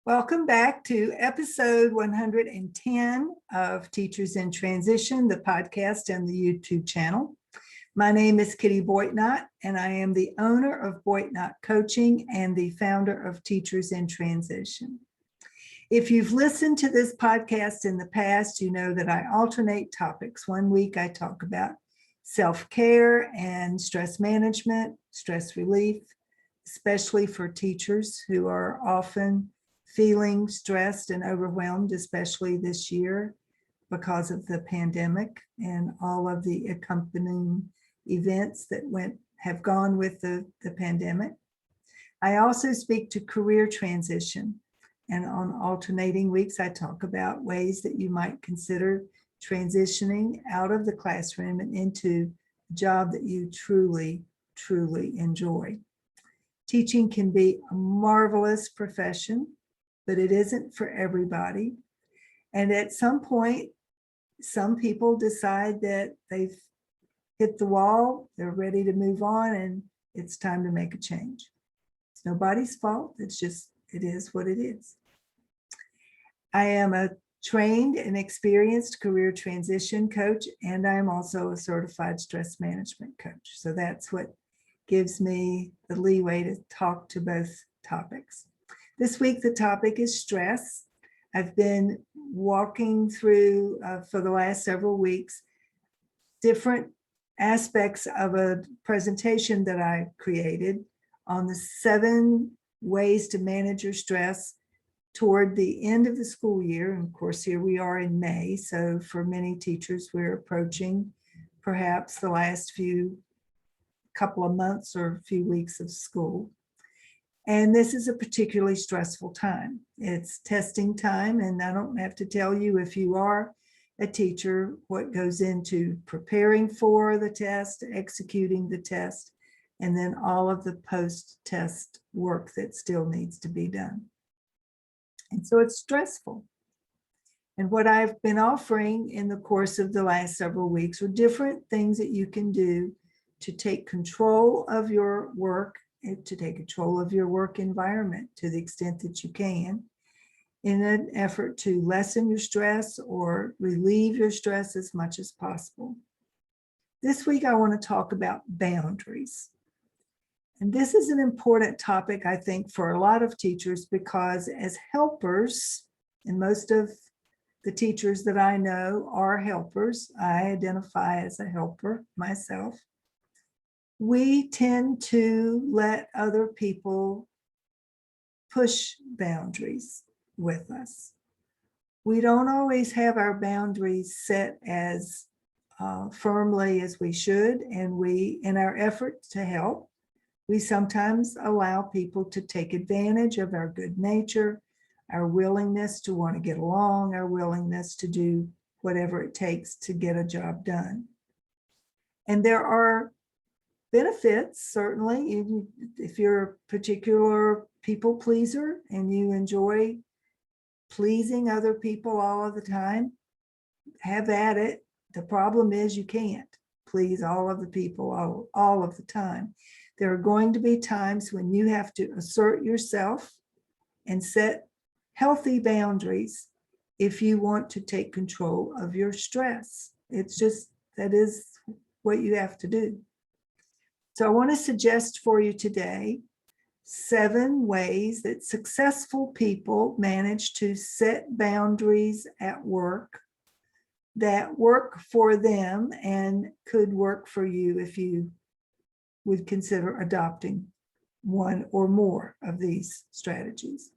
Welcome back to episode 110 of Teachers in Transition, the podcast and the YouTube channel. My name is Kitty Boitnott, and I am the owner of Boitnott Coaching and the founder of Teachers in Transition. If you've listened to this podcast in the past, you know that I alternate topics. One week I talk about self-care and stress management, stress relief, especially for teachers who are often feeling stressed and overwhelmed, especially this year because of the pandemic and all of the accompanying events that have gone with the pandemic. I also speak to career transition, and on alternating weeks, I talk about ways that you might consider transitioning out of the classroom and into a job that you truly, truly enjoy. Teaching can be a marvelous profession, but it isn't for everybody. And at some point, some people decide that they've hit the wall, they're ready to move on, and it's time to make a change. It's nobody's fault. It's just, it is what it is. I am a trained and experienced career transition coach, and I am also a certified stress management coach. So that's what gives me the leeway to talk to both topics. This week, the topic is stress. I've been walking through, for the last several weeks, different aspects of a presentation that I created on the 7 ways to manage your stress toward the end of the school year. And of course, here we are in May. So for many teachers, we're approaching perhaps the last couple of months or a few weeks of school. And this is a particularly stressful time. It's testing time, and I don't have to tell you, if you are a teacher, what goes into preparing for the test, executing the test, and then all of the post-test work that still needs to be done. And so it's stressful. And what I've been offering in the course of the last several weeks are different things that you can do to take control of your work, to take control of your work environment to the extent that you can, in an effort to lessen your stress or relieve your stress as much as possible. This week, I want to talk about boundaries. And this is an important topic, I think, for a lot of teachers, because as helpers, and most of the teachers that I know are helpers, I identify as a helper myself, we tend to let other people push boundaries with us. We don't always have our boundaries set as firmly as we should, and in our effort to help, we sometimes allow people to take advantage of our good nature, our willingness to want to get along, our willingness to do whatever it takes to get a job done. And there are benefits, certainly. If you're a particular people pleaser and you enjoy pleasing other people all of the time, have at it. The problem is you can't please all of the people all of the time. There are going to be times when you have to assert yourself and set healthy boundaries if you want to take control of your stress. It's just, that is what you have to do. So I want to suggest for you today 7 ways that successful people manage to set boundaries at work that work for them and could work for you if you would consider adopting one or more of these strategies.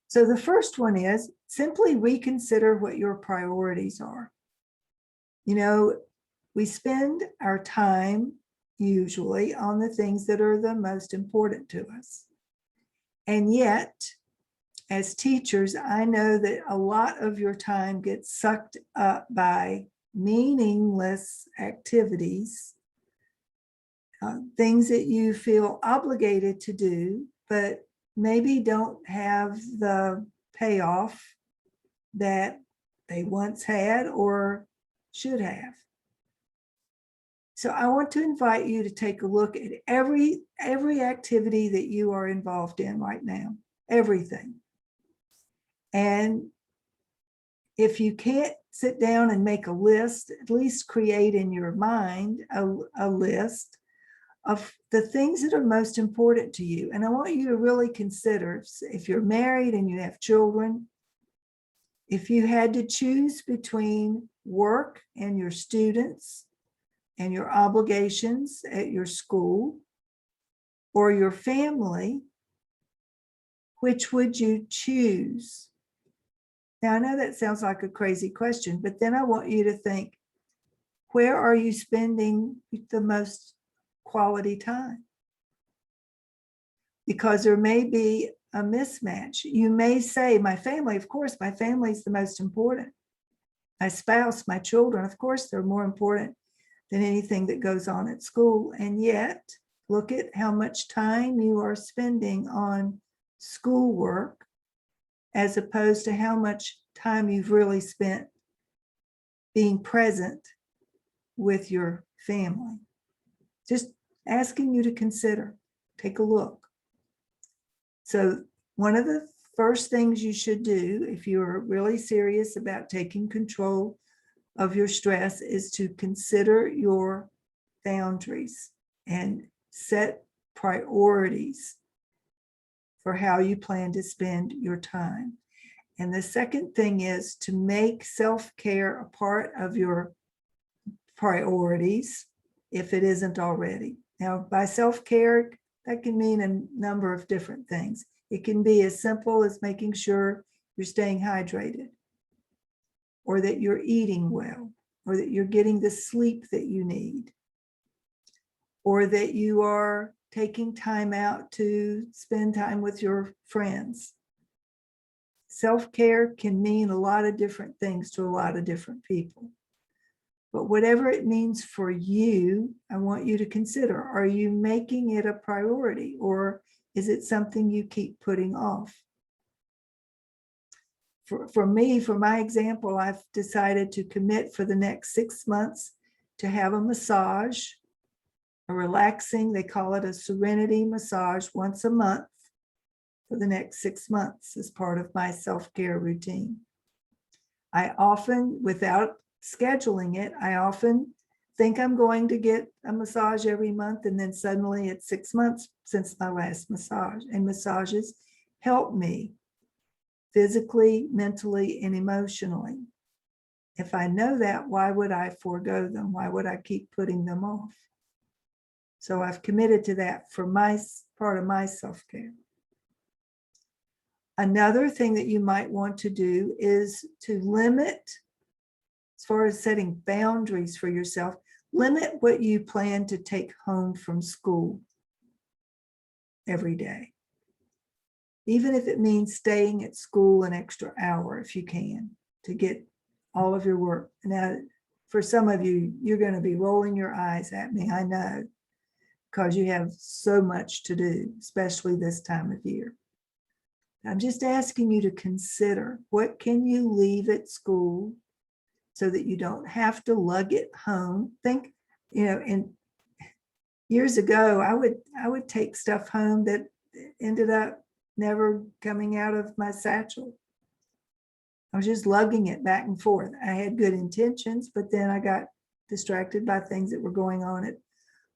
So the first one is simply reconsider what your priorities are. You know, we spend our time usually on the things that are the most important to us. And yet, as teachers, I know that a lot of your time gets sucked up by meaningless activities, things that you feel obligated to do, but maybe don't have the payoff that they once had or should have. So I want to invite you to take a look at every activity that you are involved in right now. everything. And if you can't sit down and make a list, at least create in your mind a list of the things that are most important to you. And I want you to really consider, if you're married and you have children, if you had to choose between work and your students and your obligations at your school or your family, which would you choose? Now, I know that sounds like a crazy question, but then I want you to think, where are you spending the most quality time? Because there may be a mismatch. You may say, my family, of course, my family is the most important. My spouse, my children, of course, they're more important than anything that goes on at school. And yet, look at how much time you are spending on schoolwork as opposed to how much time you've really spent being present with your family. Just asking you to consider, take a look. So one of the first things you should do if you're really serious about taking control of your stress is to consider your boundaries and set priorities for how you plan to spend your time. And the second thing is to make self-care a part of your priorities if it isn't already. Now, by self-care, that can mean a number of different things. It can be as simple as making sure you're staying hydrated, or that you're eating well, or that you're getting the sleep that you need, or that you are taking time out to spend time with your friends. Self-care can mean a lot of different things to a lot of different people. But whatever it means for you, I want you to consider, are you making it a priority, or is it something you keep putting off? For me, for my example, I've decided to commit for the next 6 months to have a massage, a relaxing, they call it a serenity massage, once a month for the next 6 months as part of my self-care routine. I often, without scheduling it, I often think I'm going to get a massage every month, and then suddenly it's 6 months since my last massage. And massages help me physically, mentally, and emotionally. If I know that, why would I forego them? Why would I keep putting them off? So I've committed to that for my part of my self-care. Another thing that you might want to do is to limit, as far as setting boundaries for yourself, limit what you plan to take home from school every day. Even if it means staying at school an extra hour if you can, to get all of your work. Now, for some of you, you're going to be rolling your eyes at me, I know, because you have so much to do, especially this time of year. I'm just asking you to consider, what can you leave at school so that you don't have to lug it home? Think, and years ago, I would take stuff home that ended up never coming out of my satchel. I was just lugging it back and forth. I had good intentions, but then I got distracted by things that were going on at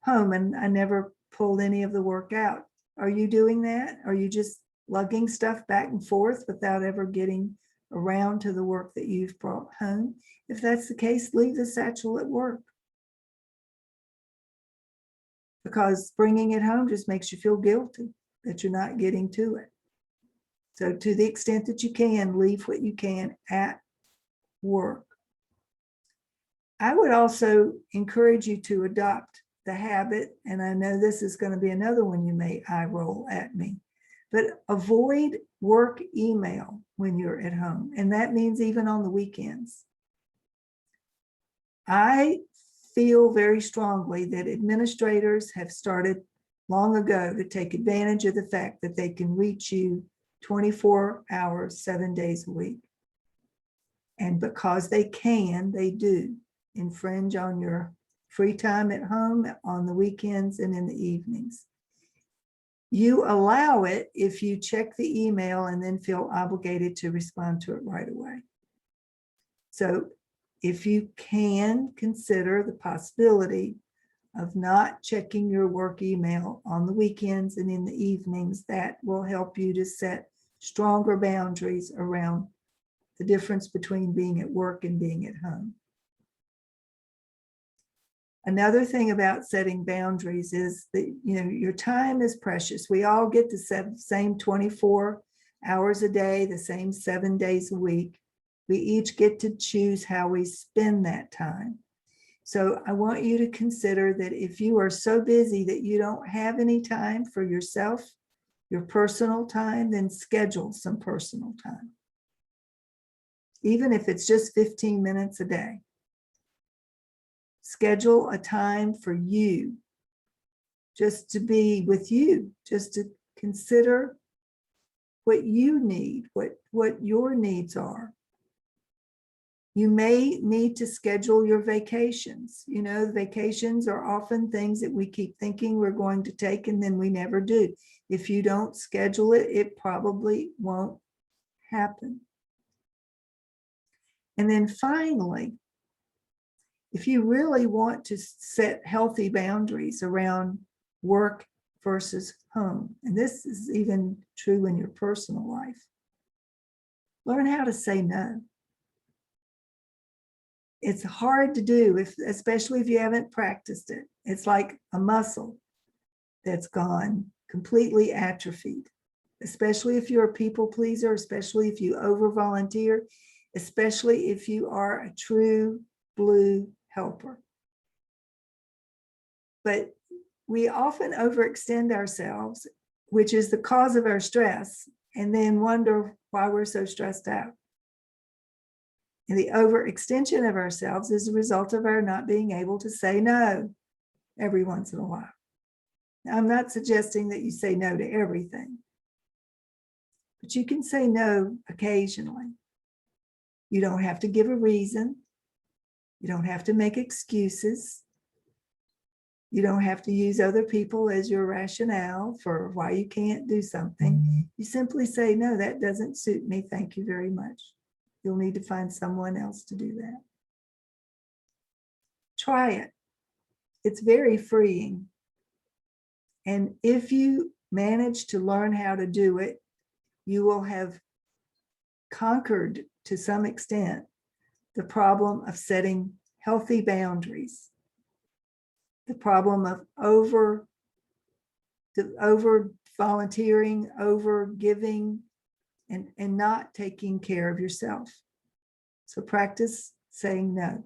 home, and I never pulled any of the work out. Are you doing that? Are you just lugging stuff back and forth without ever getting around to the work that you've brought home? If that's the case, leave the satchel at work, because bringing it home just makes you feel guilty that you're not getting to it. So to the extent that you can, leave what you can at work. I would also encourage you to adopt the habit, and I know this is going to be another one you may eye roll at me, but avoid work email when you're at home. And that means even on the weekends. I feel very strongly that administrators have started long ago to take advantage of the fact that they can reach you 24 hours, 7 days a week. And because they can, they do infringe on your free time at home, on the weekends, and in the evenings. You allow it if you check the email and then feel obligated to respond to it right away. So if you can consider the possibility of not checking your work email on the weekends and in the evenings, that will help you to set stronger boundaries around the difference between being at work and being at home. Another thing about setting boundaries is that, your time is precious. We all get the same 24 hours a day, the same 7 days a week. We each get to choose how we spend that time. So I want you to consider that if you are so busy that you don't have any time for yourself, your personal time, then schedule some personal time. Even if it's just 15 minutes a day. Schedule a time for you, just to be with you, just to consider what you need, what your needs are. You may need to schedule your vacations. Vacations are often things that we keep thinking we're going to take and then we never do. If you don't schedule it, it probably won't happen. And then finally, if you really want to set healthy boundaries around work versus home, and this is even true in your personal life, learn how to say no. It's hard to do, especially if you haven't practiced it. It's like a muscle that's gone completely atrophied, especially if you're a people pleaser, especially if you over volunteer, especially if you are a true blue helper. But we often overextend ourselves, which is the cause of our stress, and then wonder why we're so stressed out. And the overextension of ourselves is a result of our not being able to say no every once in a while. Now, I'm not suggesting that you say no to everything, but you can say no occasionally. You don't have to give a reason. You don't have to make excuses. You don't have to use other people as your rationale for why you can't do something. You simply say, no, that doesn't suit me. Thank you very much. You'll need to find someone else to do that. Try it. It's very freeing. And if you manage to learn how to do it, you will have conquered to some extent the problem of setting healthy boundaries, the problem of over volunteering, over giving, and not taking care of yourself. So practice saying no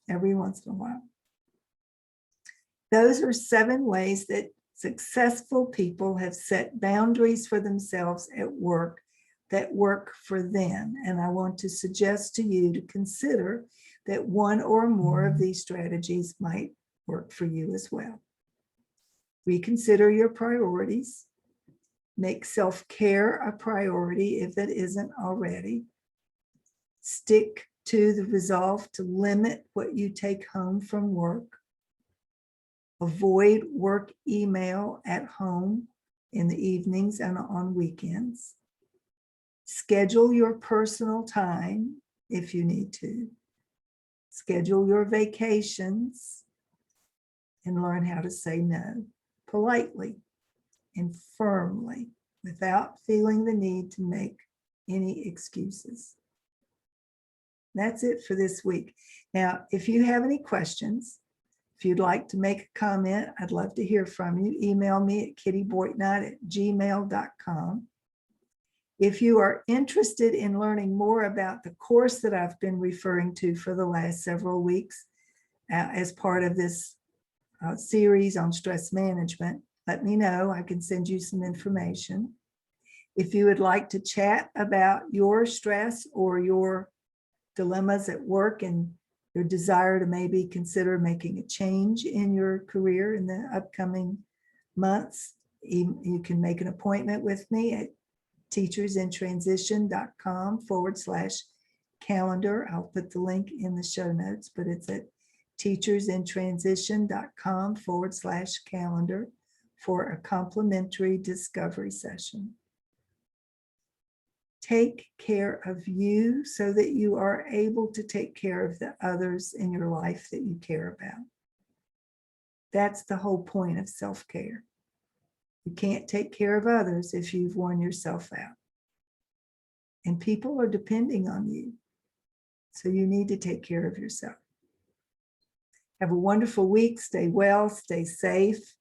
every once in a while. Those are 7 ways that successful people have set boundaries for themselves at work that work for them. And I want to suggest to you to consider that one or more of these strategies might work for you as well. Reconsider your priorities. Make self-care a priority if it isn't already. Stick to the resolve to limit what you take home from work. Avoid work email at home in the evenings and on weekends. Schedule your personal time if you need to. Schedule your vacations and learn how to say no politely and firmly without feeling the need to make any excuses. That's it for this week. Now, if you have any questions, if you'd like to make a comment, I'd love to hear from you. Email me at kittyboitnott@gmail.com. If you are interested in learning more about the course that I've been referring to for the last several weeks as part of this series on stress management, let me know. I can send you some information. If you would like to chat about your stress or your dilemmas at work and your desire to maybe consider making a change in your career in the upcoming months, you can make an appointment with me at teachersintransition.com/calendar. I'll put the link in the show notes, but it's at teachersintransition.com/calendar for a complimentary discovery session. Take care of you so that you are able to take care of the others in your life that you care about. That's the whole point of self-care. You can't take care of others if you've worn yourself out. And people are depending on you. So you need to take care of yourself. Have a wonderful week. Stay well, stay safe.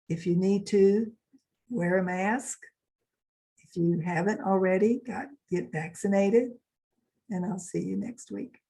If you need to, wear a mask. If you haven't already, get vaccinated. And I'll see you next week.